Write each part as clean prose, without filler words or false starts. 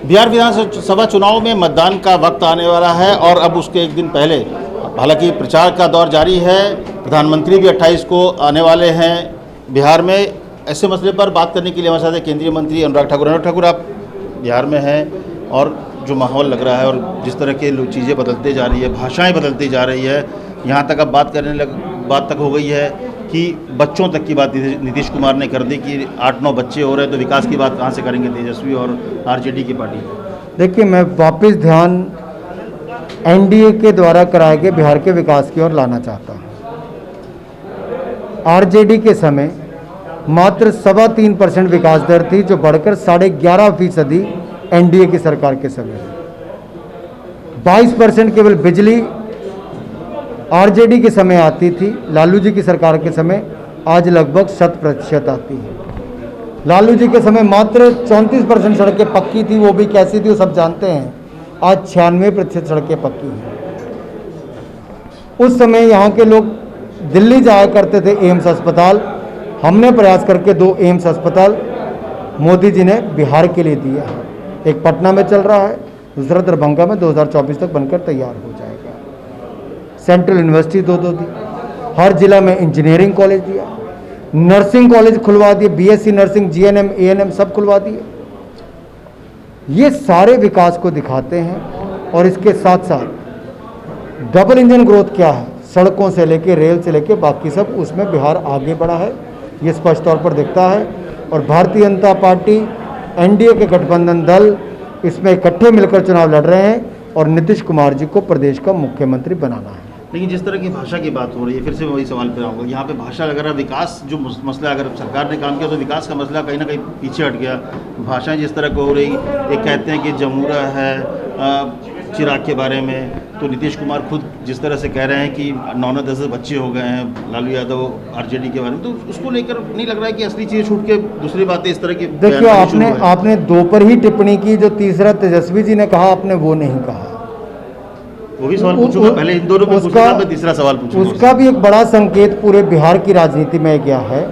बिहार विधानसभा चुनाव में मतदान का वक्त आने वाला है और अब उसके एक दिन पहले हालांकि प्रचार का दौर जारी है। प्रधानमंत्री भी 28 को आने वाले हैं बिहार में। ऐसे मसले पर बात करने के लिए हमारे साथ केंद्रीय मंत्री अनुराग ठाकुर। अनुराग ठाकुर, आप बिहार में हैं और जो माहौल लग रहा है और जिस तरह के चीज़ें बदलते जा रही है, भाषाएँ बदलती जा रही है, यहाँ तक अब बात तक हो गई है कि बच्चों तक की बात नीतीश कुमार ने कर दी कि 8-9 बच्चे हो रहे हैं तो विकास की बात कहाँ से करेंगे तेजस्वी और आरजेडी की पार्टी। देखिए, मैं वापस ध्यान एनडीए के द्वारा कराए गए बिहार के विकास की ओर लाना चाहता हूँ। आरजेडी के समय मात्र 3.25% विकास दर थी, जो बढ़कर 11.5% एनडीए की सरकार के समय 22% केवल बिजली आरजेडी के समय आती थी। लालू जी की सरकार के समय आज लगभग 100% आती है। लालू जी के समय मात्र 34% सड़कें पक्की थी, वो भी कैसी थी वो सब जानते हैं। आज 96% सड़कें पक्की हैं। उस समय यहाँ के लोग दिल्ली जाया करते थे एम्स अस्पताल। हमने प्रयास करके 2 एम्स अस्पताल मोदी जी ने बिहार के लिए दिया है। एक पटना में चल रहा है, दूसरा दरभंगा में 2024 तक बनकर तैयार हो जाएगा। सेंट्रल यूनिवर्सिटी 2 दी, हर जिला में इंजीनियरिंग कॉलेज दिया, नर्सिंग कॉलेज खुलवा दिए, बीएससी नर्सिंग, जीएनएम, एएनएम सब खुलवा दिए। ये सारे विकास को दिखाते हैं। और इसके साथ साथ डबल इंजन ग्रोथ क्या है, सड़कों से लेके रेल से लेके बाकी सब, उसमें बिहार आगे बढ़ा है, ये स्पष्ट तौर पर दिखता है। और भारतीय जनता पार्टी, एनडीए के गठबंधन दल इसमें इकट्ठे मिलकर चुनाव लड़ रहे हैं और नीतीश कुमार जी को प्रदेश का मुख्यमंत्री बनाना है। लेकिन जिस तरह की भाषा की बात हो रही है, फिर से वही सवाल पे आऊँगा, यहाँ पे भाषा वगैरह विकास जो मसला, अगर सरकार ने काम किया तो विकास का मसला कहीं ना कहीं पीछे हट गया। भाषाएं जिस तरह की हो रही, एक कहते हैं कि जमूरा है चिराग के बारे में, तो नीतीश कुमार खुद जिस तरह से कह रहे हैं कि 9-10 बच्चे हो गए हैं लालू यादव आरजेडी के बारे में, तो उसको लेकर नहीं लग रहा है कि असली चीज़ें छूट के दूसरी बातें इस तरह की। देखिए, आपने 2 पर ही टिप्पणी की, जो तीसरा तेजस्वी जी ने कहा आपने वो नहीं कहा। वो भी सवाल पूछूंगा, पहले इन दोनों पे पूछूंगा, मैं तीसरा सवाल पूछूंगा। उसका भी एक बड़ा संकेत पूरे बिहार की राजनीति में गया है।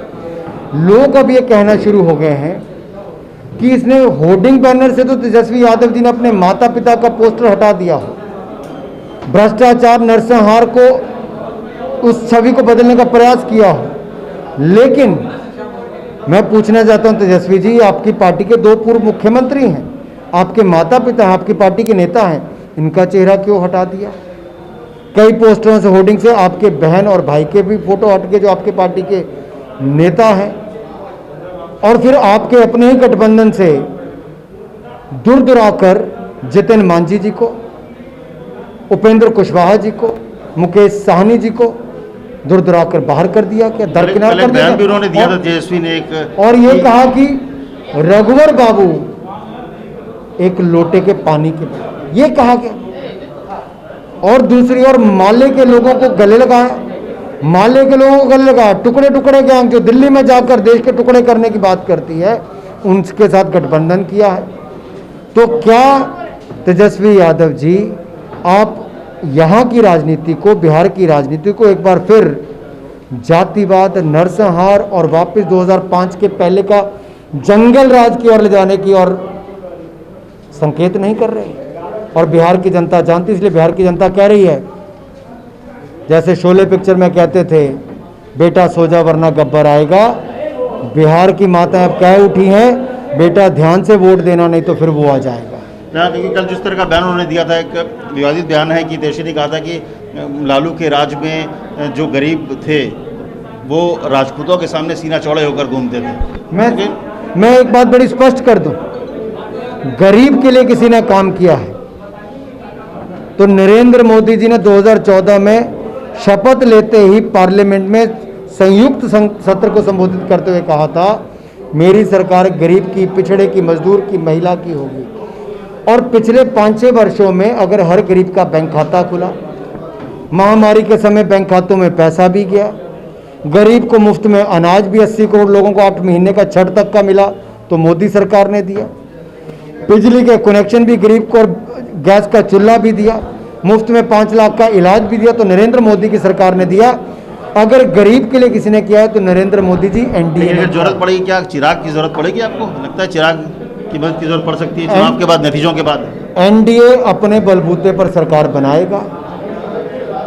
लोग अब ये कहना शुरू हो गए हैं कि इसने होर्डिंग बैनर से तो तेजस्वी यादव जी ने अपने माता पिता का पोस्टर हटा दिया हो, भ्रष्टाचार नरसंहार को, उस छवि को बदलने का प्रयास किया हो। लेकिन मैं पूछना चाहता हूं तेजस्वी जी, आपकी पार्टी के 2 पूर्व मुख्यमंत्री हैं, आपके माता पिता हैं, आपकी पार्टी के नेता हैं, इनका चेहरा क्यों हटा दिया? कई पोस्टरों से, होर्डिंग से आपके बहन और भाई के भी फोटो हट के, जो आपके पार्टी के नेता हैं। और फिर आपके अपने ही गठबंधन से दूर दुराकर जितिन मांझी जी को, उपेंद्र कुशवाहा जी को, मुकेश साहनी जी को दूर दुराकर बाहर कर दिया, क्या दरकिनार कर दिया? भी उन्होंने दिया था तेजस्वी ने एक, और ये कहा कि रघुवर बाबू एक लोटे के पानी के, ये कहा गया। और दूसरी ओर माले के लोगों को गले लगाया, माले के लोगों को गले लगाया। टुकड़े टुकड़े गैंग जो दिल्ली में जाकर देश के टुकड़े करने की बात करती है, उनके साथ गठबंधन किया है। तो क्या तेजस्वी यादव जी, आप यहाँ की राजनीति को, बिहार की राजनीति को एक बार फिर जातिवाद, नरसंहार और वापस 2005 के पहले का जंगल राज की ओर ले जाने की ओर संकेत नहीं कर रहे? और बिहार की जनता जानती, इसलिए बिहार की जनता कह रही है, जैसे शोले पिक्चर में कहते थे, बेटा सो जा वरना गब्बर आएगा। बिहार की माताएं अब कह उठी हैं, बेटा ध्यान से वोट देना, नहीं तो फिर वो आ जाएगा। देखिए, कल जिस तरह का बयान उन्होंने दिया था, एक विवादित बयान है कि तेजस्वी ने कहा था कि लालू के राज में जो गरीब थे वो राजपूतों के सामने सीना चौड़े होकर घूमते थे। मैं एक बात बड़ी स्पष्ट कर दूं, गरीब के लिए किसी ने काम किया है तो नरेंद्र मोदी जी ने 2014 में शपथ लेते ही पार्लियामेंट में संयुक्त सत्र को संबोधित करते हुए कहा था, मेरी सरकार गरीब की, पिछड़े की, मजदूर की, महिला की होगी। और पिछले 5-6 वर्षों में अगर हर गरीब का बैंक खाता खुला, महामारी के समय बैंक खातों में पैसा भी गया, गरीब को मुफ्त में अनाज भी 80 करोड़ लोगों को 8 महीने का छठ तक का मिला तो मोदी सरकार ने दिया, बिजली के कनेक्शन भी गरीब को और गैस का चूल्हा भी दिया, मुफ्त में 5 लाख का इलाज भी दिया तो नरेंद्र मोदी की सरकार ने दिया। अगर गरीब के लिए किसी ने किया है तो नरेंद्र मोदी जी, एनडीए। जरूरत पड़ेगी क्या, चिराग की जरूरत पड़ेगी आपको लगता है? चिराग की मदद की जरूरत पड़ सकती है चुनाव के बाद, नतीजों के बाद? एनडीए अपने बलबूते पर सरकार बनाएगा।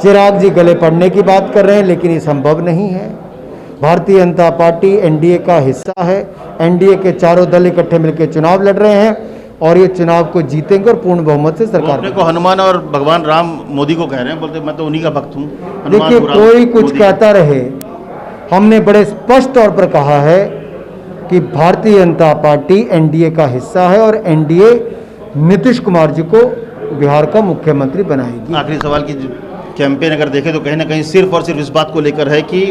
चिराग जी गले पड़ने की बात कर रहे हैं, लेकिन ये संभव नहीं है। भारतीय जनता पार्टी एनडीए का हिस्सा है। एनडीए के चारों दल इकट्ठे मिलकर चुनाव लड़ रहे हैं और ये चुनाव को जीतेंगे और पूर्ण बहुमत से सरकार अपने को हनुमान और भगवान राम मोदी को कह रहे हैं, बोलते मैं तो उन्हीं का भक्त हूँ। देखिए, कोई कुछ कहता रहे, हमने बड़े स्पष्ट तौर पर कहा है कि भारतीय जनता पार्टी एनडीए का हिस्सा है और एनडीए नीतीश कुमार जी को बिहार का मुख्यमंत्री बनाएगी। आखिरी सवाल की कैंपेन अगर देखें तो कहीं ना कहीं सिर्फ और सिर्फ इस बात को लेकर है कि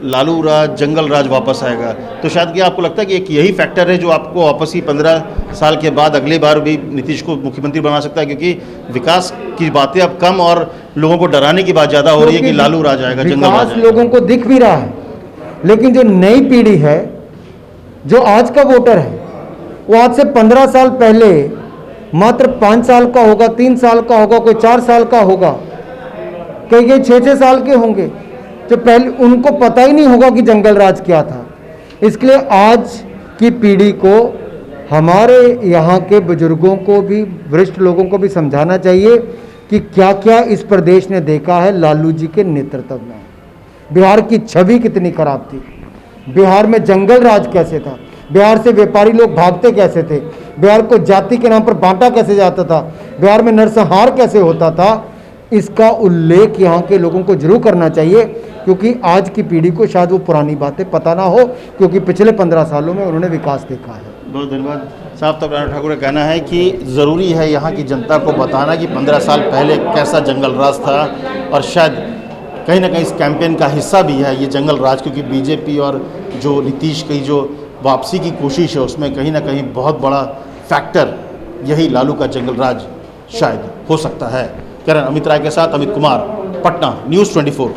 लालू राज, जंगल राज वापस आएगा। तो शायद कि आपको लगता है कि एक यही फैक्टर है जो आपको वापस ही 15 साल के बाद अगली बार भी नीतीश को मुख्यमंत्री बना सकता है, क्योंकि विकास की बातें अब कम और लोगों को डराने की बात ज़्यादा हो रही है कि लालू राज आएगा, जंगल राज विकास आएगा। लोगों को दिख भी रहा है, लेकिन जो नई पीढ़ी है, जो आज का वोटर है, वो आज से 15 साल पहले मात्र 5 साल का होगा, 3 साल का होगा, कोई 4 साल का होगा, कई 6-6 साल के होंगे, जो पहले उनको पता ही नहीं होगा कि जंगल राज क्या था। इसलिए आज की पीढ़ी को, हमारे यहाँ के बुजुर्गों को भी, वरिष्ठ लोगों को भी समझाना चाहिए कि क्या क्या इस प्रदेश ने देखा है लालू जी के नेतृत्व में। बिहार की छवि कितनी खराब थी, बिहार में जंगल राज कैसे था, बिहार से व्यापारी लोग भागते कैसे थे, बिहार को जाति के नाम पर बांटा कैसे जाता था, बिहार में नरसंहार कैसे होता था, इसका उल्लेख यहाँ के लोगों को जरूर करना चाहिए, क्योंकि आज की पीढ़ी को शायद वो पुरानी बातें पता ना हो, क्योंकि पिछले 15 सालों में उन्होंने विकास देखा है। बहुत धन्यवाद साहब। तब राणा ठाकुर का कहना है कि ज़रूरी है यहाँ की जनता को बताना कि 15 साल पहले कैसा जंगल राज था, और शायद कहीं ना कहीं इस कैंपेन का हिस्सा भी है ये जंगल राज, क्योंकि बीजेपी और जो नीतीश की जो वापसी की कोशिश है उसमें कहीं ना कहीं बहुत बड़ा फैक्टर यही लालू का जंगल राज शायद हो सकता है। करण अमित राय के साथ अमित कुमार, पटना, न्यूज़ 24।